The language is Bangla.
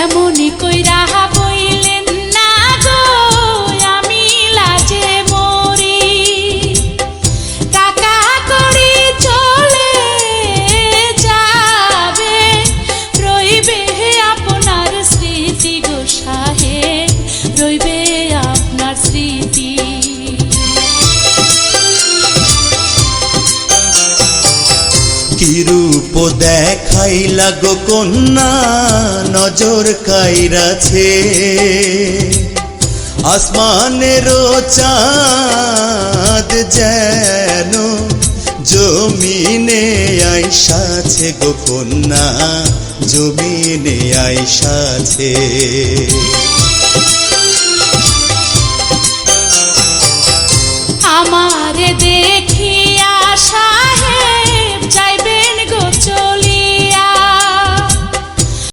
এমনই কইরা বইলেন না গো আমি লাজে মরি। টাকা করি চলে যাবে, রইবে আপনার স্মৃতি গো সাহেব, রইবে আপনার স্মৃতি। কি রূপ দেখাইলা গো কন্যা নজর কাইরাছে, আসমানেরও চাঁদ যেন জমিনে আইসাছে গো কন্যা, জমিনে আইসাছে।